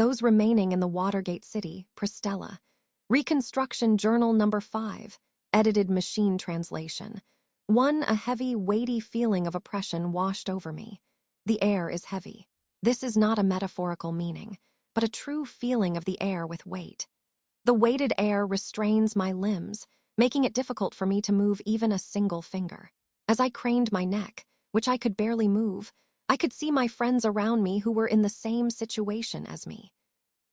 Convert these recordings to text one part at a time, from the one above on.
those remaining in the Watergate city, Priestella. Reconstruction Journal number 5, edited machine translation. A heavy, weighty feeling of oppression washed over me. The air is heavy. This is not a metaphorical meaning, but a true feeling of the air with weight. The weighted air restrains my limbs, making it difficult for me to move even a single finger. As I craned my neck, which I could barely move, I could see my friends around me who were in the same situation as me.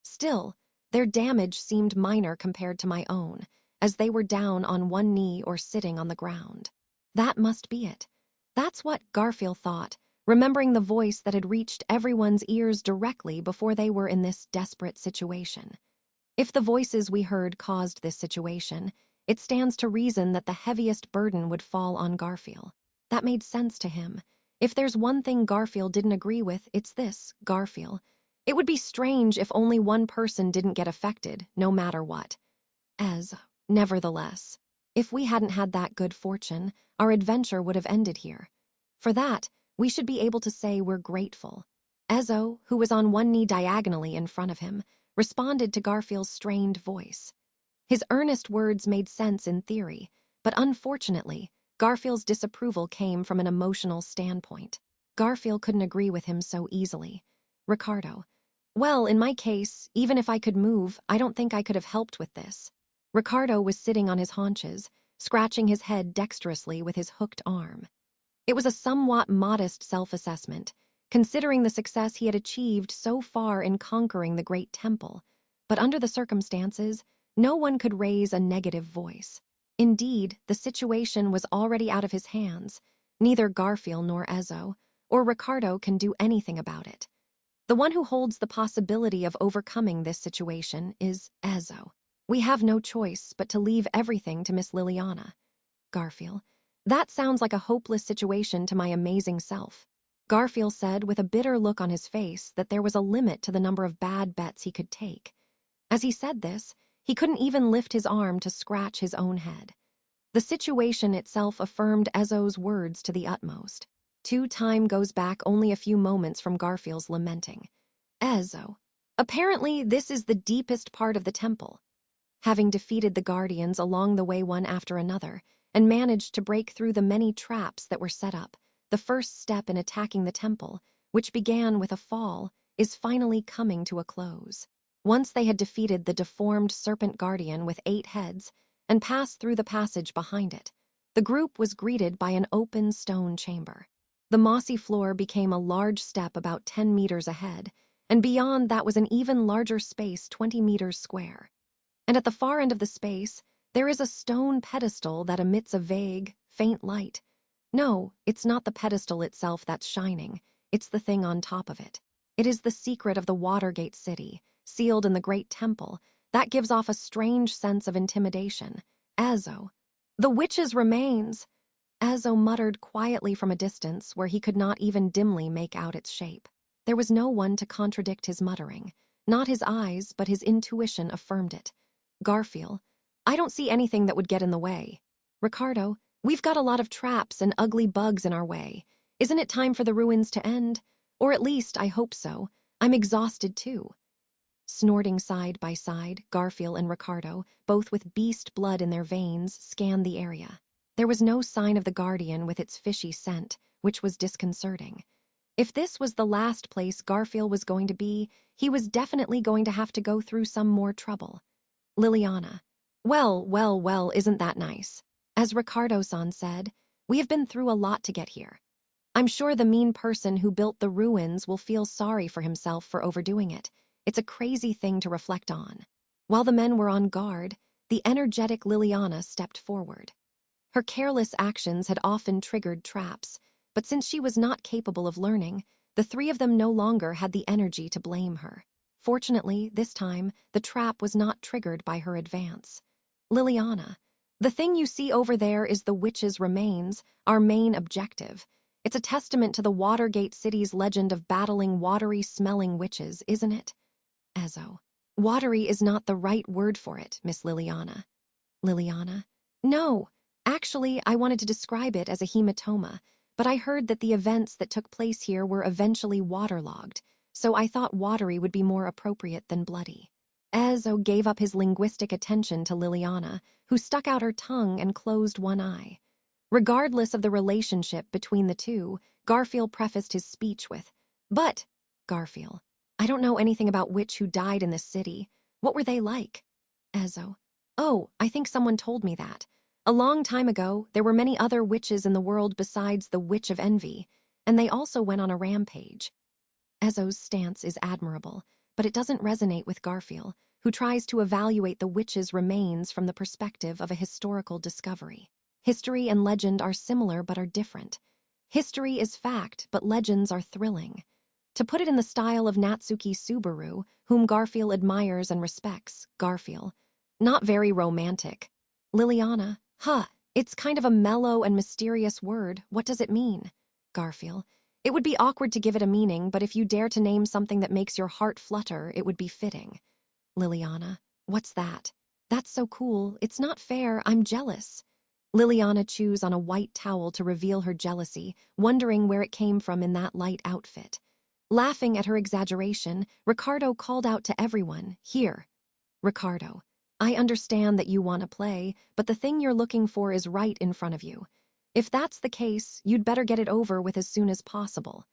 Still, their damage seemed minor compared to my own, as they were down on one knee or sitting on the ground. That must be it. That's what Garfield thought, remembering the voice that had reached everyone's ears directly before they were in this desperate situation. If the voices we heard caused this situation, it stands to reason that the heaviest burden would fall on Garfield. That made sense to him. If there's one thing Garfield didn't agree with, it's this, Garfield. It would be strange if only one person didn't get affected, no matter what. Nevertheless, if we hadn't had that good fortune, our adventure would have ended here. For that, we should be able to say we're grateful. Ezo, who was on one knee diagonally in front of him, responded to Garfield's strained voice. His earnest words made sense in theory, but unfortunately, Garfield's disapproval came from an emotional standpoint. Garfield couldn't agree with him so easily. Ricardo: well, in my case, even if I could move, I don't think I could have helped with this. Ricardo was sitting on his haunches, scratching his head dexterously with his hooked arm. It was a somewhat modest self-assessment, considering the success he had achieved so far in conquering the Great Temple, but under the circumstances, no one could raise a negative voice. Indeed, the situation was already out of his hands. Neither Garfield nor Ezo, or Ricardo can do anything about it. The one who holds the possibility of overcoming this situation is Ezo. We have no choice but to leave everything to Miss Liliana. Garfield: that sounds like a hopeless situation to my amazing self. Garfield said with a bitter look on his face that there was a limit to the number of bad bets he could take. As he said this, he couldn't even lift his arm to scratch his own head. The situation itself affirmed Ezo's words to the utmost. Time goes back only a few moments from Garfield's lamenting. Ezo: apparently this is the deepest part of the temple. Having defeated the guardians along the way one after another, and managed to break through the many traps that were set up, the first step in attacking the temple, which began with a fall, is finally coming to a close. Once they had defeated the deformed serpent guardian with 8 heads and passed through the passage behind it, the group was greeted by an open stone chamber. The mossy floor became a large step about 10 meters ahead, and beyond that was an even larger space 20 meters square. And at the far end of the space, there is a stone pedestal that emits a vague, faint light. No, it's not the pedestal itself that's shining, it's the thing on top of it. It is the secret of the Watergate city, sealed in the Great Temple, that gives off a strange sense of intimidation. Ezo: the witch's remains! Ezo muttered quietly from a distance where he could not even dimly make out its shape. There was no one to contradict his muttering. Not his eyes, but his intuition affirmed it. Garfield: I don't see anything that would get in the way. Ricardo: we've got a lot of traps and ugly bugs in our way. Isn't it time for the ruins to end? Or at least, I hope so. I'm exhausted too. Snorting side by side, Garfield and Ricardo, both with beast blood in their veins, scanned the area. There was no sign of the guardian with its fishy scent, which was disconcerting. If this was the last place Garfield was going to be, he was definitely going to have to go through some more trouble. Liliana: well, isn't that nice? As Ricardo-san said, we have been through a lot to get here. I'm sure the mean person who built the ruins will feel sorry for himself for overdoing it. It's a crazy thing to reflect on. While the men were on guard, the energetic Liliana stepped forward. Her careless actions had often triggered traps, but since she was not capable of learning, the 3 of them no longer had the energy to blame her. Fortunately, this time, the trap was not triggered by her advance. Liliana: the thing you see over there is the witch's remains, our main objective. It's a testament to the Watergate city's legend of battling watery-smelling witches, isn't it? Ezo: watery is not the right word for it, Miss Liliana. Liliana: no. Actually, I wanted to describe it as a hematoma, but I heard that the events that took place here were eventually waterlogged, so I thought watery would be more appropriate than bloody. Ezo gave up his linguistic attention to Liliana, who stuck out her tongue and closed one eye. Regardless of the relationship between the two, Garfield prefaced his speech with, "But, Garfield, I don't know anything about witch who died in this city. What were they like?" Ezo, "Oh, I think someone told me that. A long time ago, there were many other witches in the world besides the Witch of Envy, and they also went on a rampage." Ezo's stance is admirable, but it doesn't resonate with Garfield, who tries to evaluate the witch's remains from the perspective of a historical discovery. History and legend are similar but are different. History is fact, but legends are thrilling. To put it in the style of Natsuki Subaru, whom Garfield admires and respects, Garfield, not very romantic. Liliana, it's kind of a mellow and mysterious word. What does it mean? Garfield, it would be awkward to give it a meaning, but if you dare to name something that makes your heart flutter, it would be fitting. Liliana, what's that? That's so cool. It's not fair. I'm jealous. Liliana chews on a white towel to reveal her jealousy, wondering where it came from in that light outfit. Laughing at her exaggeration, Ricardo called out to everyone, "Here." Ricardo, I understand that you want to play, but the thing you're looking for is right in front of you. If that's the case, you'd better get it over with as soon as possible.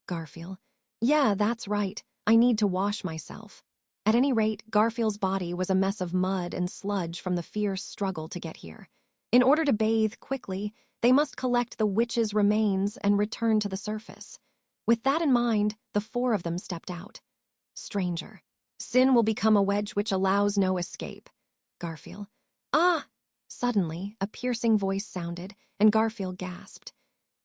Garfield, yeah, that's right. I need to wash myself. At any rate, Garfield's body was a mess of mud and sludge from the fierce struggle to get here. In order to bathe quickly, they must collect the witch's remains and return to the surface. With that in mind, the four of them stepped out. Stranger, sin will become a wedge which allows no escape. Garfield, ah! Suddenly, a piercing voice sounded, and Garfield gasped.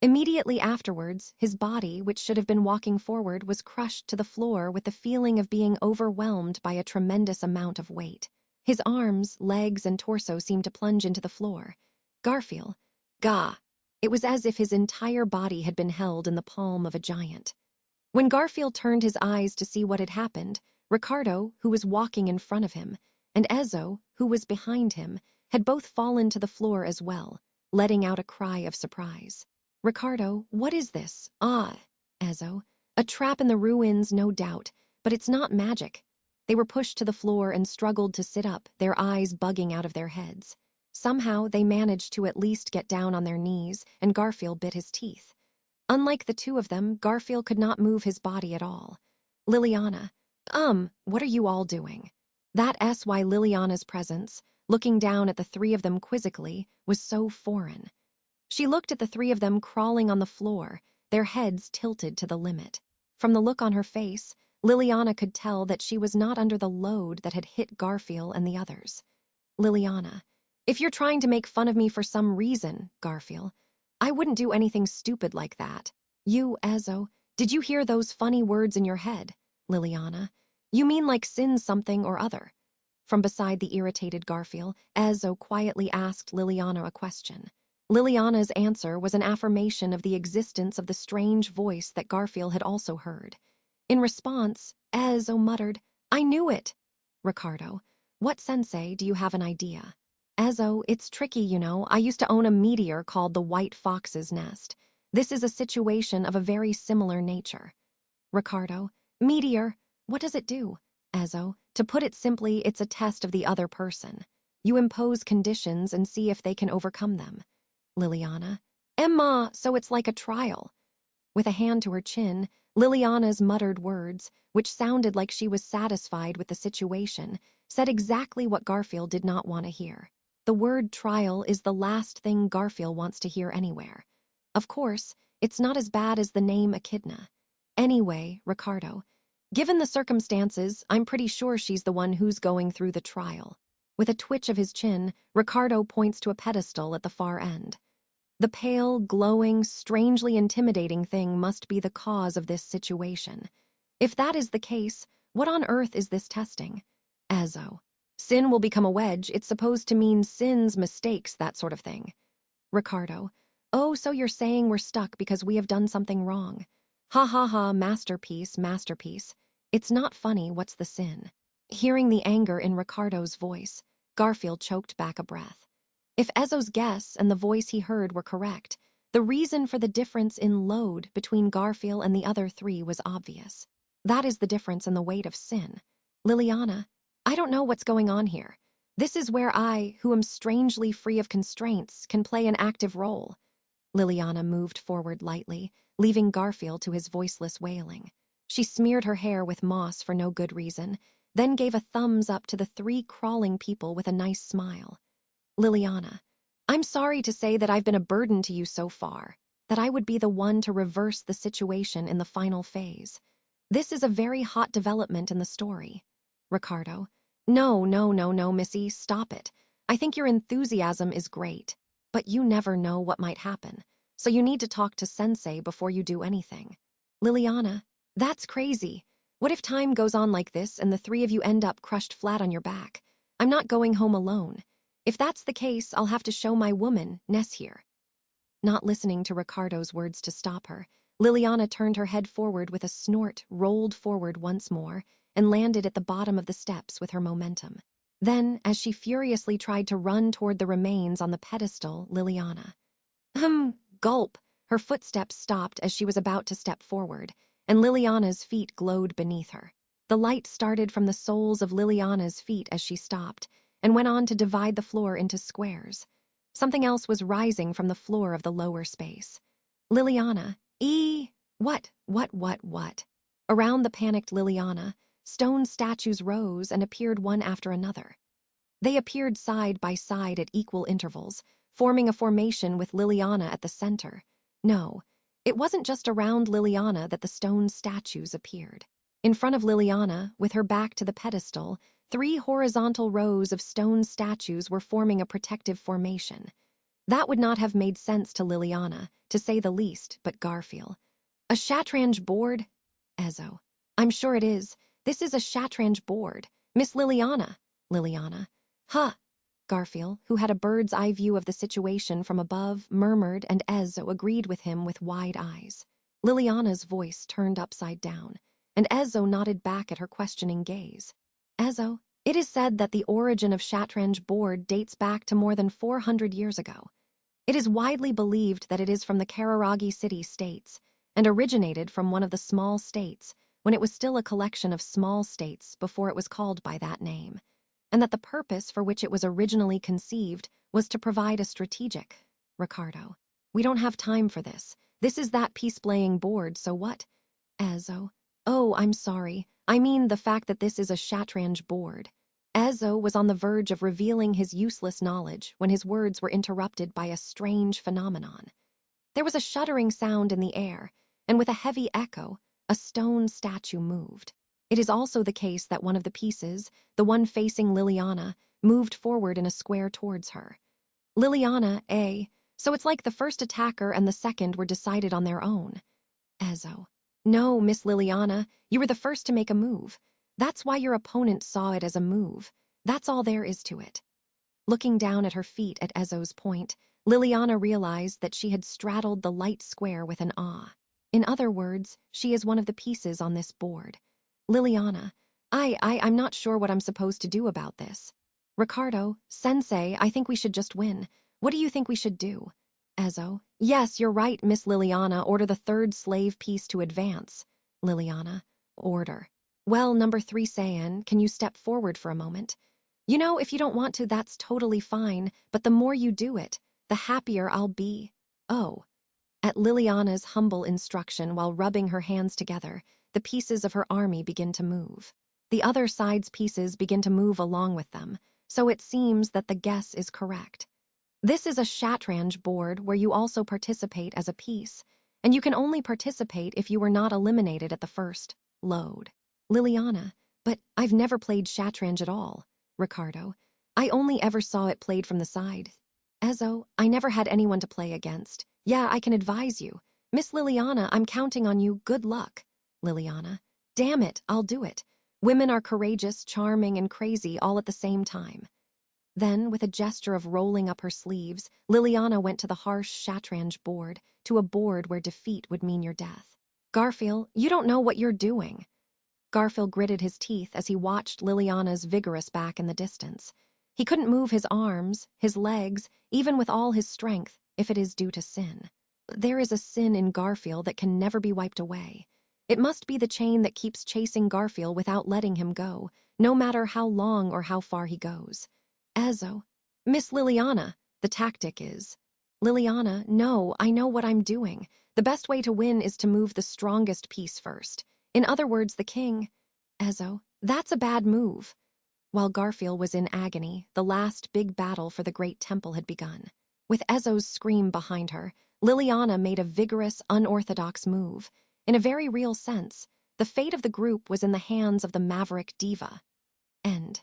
Immediately afterwards, his body, which should have been walking forward, was crushed to the floor with the feeling of being overwhelmed by a tremendous amount of weight. His arms, legs, and torso seemed to plunge into the floor. Garfield, gah! It was as if his entire body had been held in the palm of a giant. When Garfield turned his eyes to see what had happened, Ricardo, who was walking in front of him, and Ezo, who was behind him, had both fallen to the floor as well, letting out a cry of surprise. Ricardo, what is this? Ah, Ezo, a trap in the ruins, no doubt, but it's not magic. They were pushed to the floor and struggled to sit up, their eyes bugging out of their heads. Somehow, they managed to at least get down on their knees, and Garfield bit his teeth. Unlike the two of them, Garfield could not move his body at all. Liliana, what are you all doing? That S.Y. Liliana's presence, looking down at the three of them quizzically, was so foreign. She looked at the three of them crawling on the floor, their heads tilted to the limit. From the look on her face, Liliana could tell that she was not under the load that had hit Garfield and the others. Liliana, if you're trying to make fun of me for some reason, Garfield, I wouldn't do anything stupid like that. You, Ezo, did you hear those funny words in your head? Liliana, you mean like sin something or other? From beside the irritated Garfield, Ezo quietly asked Liliana a question. Liliana's answer was an affirmation of the existence of the strange voice that Garfield had also heard. In response, Ezo muttered, I knew it. Ricardo, what sensei do you have an idea? Ezo, it's tricky, you know. I used to own a meteor called the White Fox's Nest. This is a situation of a very similar nature. Ricardo, meteor, what does it do? Ezo, to put it simply, it's a test of the other person. You impose conditions and see if they can overcome them. Liliana, Emma, so it's like a trial. With a hand to her chin, Liliana's muttered words, which sounded like she was satisfied with the situation, said exactly what Garfield did not want to hear. The word trial is the last thing Garfield wants to hear anywhere. Of course, it's not as bad as the name Echidna. Anyway, Ricardo, given the circumstances, I'm pretty sure she's the one who's going through the trial. With a twitch of his chin, Ricardo points to a pedestal at the far end. The pale, glowing, strangely intimidating thing must be the cause of this situation. If that is the case, what on earth is this testing? Ezo. Sin will become a wedge. It's supposed to mean sins, mistakes, that sort of thing. Ricardo. Oh, so you're saying we're stuck because we have done something wrong. Ha ha ha, masterpiece, masterpiece. It's not funny, what's the sin? Hearing the anger in Ricardo's voice, Garfield choked back a breath. If Ezo's guess and the voice he heard were correct, the reason for the difference in load between Garfield and the other three was obvious. That is the difference in the weight of sin. Liliana, I don't know what's going on here. This is where I, who am strangely free of constraints, can play an active role. Liliana moved forward lightly, leaving Garfield to his voiceless wailing. She smeared her hair with moss for no good reason, then gave a thumbs up to the 3 crawling people with a nice smile. Liliana, I'm sorry to say that I've been a burden to you so far, that I would be the one to reverse the situation in the final phase. This is a very hot development in the story. Ricardo, no, Missy, stop it. I think your enthusiasm is great, but you never know what might happen, so you need to talk to Sensei before you do anything. Liliana, that's crazy. What if time goes on like this and the 3 of you end up crushed flat on your back? I'm not going home alone. If that's the case, I'll have to show my woman, Ness here. Not listening to Ricardo's words to stop her, Liliana turned her head forward with a snort, rolled forward once more, and landed at the bottom of the steps with her momentum. Then, as she furiously tried to run toward the remains on the pedestal, Liliana. Gulp. Her footsteps stopped as she was about to step forward, and Liliana's feet glowed beneath her. The light started from the soles of Liliana's feet as she stopped, and went on to divide the floor into squares. Something else was rising from the floor of the lower space. Liliana, what? Around the panicked Liliana, stone statues rose and appeared one after another. They appeared side by side at equal intervals, forming a formation with Liliana at the center. No, it wasn't just around Liliana that the stone statues appeared. In front of Liliana, with her back to the pedestal, 3 horizontal rows of stone statues were forming a protective formation. That would not have made sense to Liliana, to say the least, but Garfield. A Shatranj board? Ezo. I'm sure it is. This is a Shatranj board. Miss Liliana. Liliana. Huh. Garfield, who had a bird's eye view of the situation from above, murmured, and Ezo agreed with him with wide eyes. Liliana's voice turned upside down, and Ezo nodded back at her questioning gaze. Ezo, it is said that the origin of Shatranj board dates back to more than 400 years ago. It is widely believed that it is from the Kararagi City states, and originated from one of the small states when it was still a collection of small states before it was called by that name, and that the purpose for which it was originally conceived was to provide a strategic. Ricardo, we don't have time for this. This is that peace-playing board, so what? Ezo, oh, I'm sorry. I mean the fact that this is a Shatranj board. Ezo was on the verge of revealing his useless knowledge when his words were interrupted by a strange phenomenon. There was a shuddering sound in the air, and with a heavy echo, a stone statue moved. It is also the case that one of the pieces, the one facing Liliana, moved forward in a square towards her. Liliana, so it's like the first attacker and the second were decided on their own. Ezo, no, Miss Liliana, you were the first to make a move. That's why your opponent saw it as a move. That's all there is to it. Looking down at her feet at Ezo's point, Liliana realized that she had straddled the light square with an awe. In other words, she is one of the pieces on this board. Liliana, I'm not sure what I'm supposed to do about this. Ricardo, Sensei, I think we should just win. What do you think we should do? Ezo, yes, you're right, Miss Liliana, order the 3rd slave piece to advance. Liliana, order. Well, number 3 Saiyan, can you step forward for a moment? You know, if you don't want to, that's totally fine, but the more you do it, the happier I'll be. Oh. At Liliana's humble instruction while rubbing her hands together, the pieces of her army begin to move. The other side's pieces begin to move along with them, so it seems that the guess is correct. This is a Shatranj board where you also participate as a piece, and you can only participate if you were not eliminated at the first load. Liliana, but I've never played Shatranj at all. Ricardo, I only ever saw it played from the side. Ezo, I never had anyone to play against. Yeah, I can advise you. Miss Liliana, I'm counting on you. Good luck. Liliana, damn it, I'll do it. Women are courageous, charming, and crazy all at the same time. Then, with a gesture of rolling up her sleeves, Liliana went to the harsh Shatranj board, to a board where defeat would mean your death. Garfield, you don't know what you're doing. Garfield gritted his teeth as he watched Liliana's vigorous back in the distance. He couldn't move his arms, his legs, even with all his strength, if it is due to sin. There is a sin in Garfield that can never be wiped away. It must be the chain that keeps chasing Garfield without letting him go, no matter how long or how far he goes. Ezo. Miss Liliana, the tactic is. Liliana, no, I know what I'm doing. The best way to win is to move the strongest piece first. In other words, the king. Ezo, that's a bad move. While Garfield was in agony, the last big battle for the Great Temple had begun. With Ezo's scream behind her, Liliana made a vigorous, unorthodox move. In a very real sense, the fate of the group was in the hands of the maverick diva. End.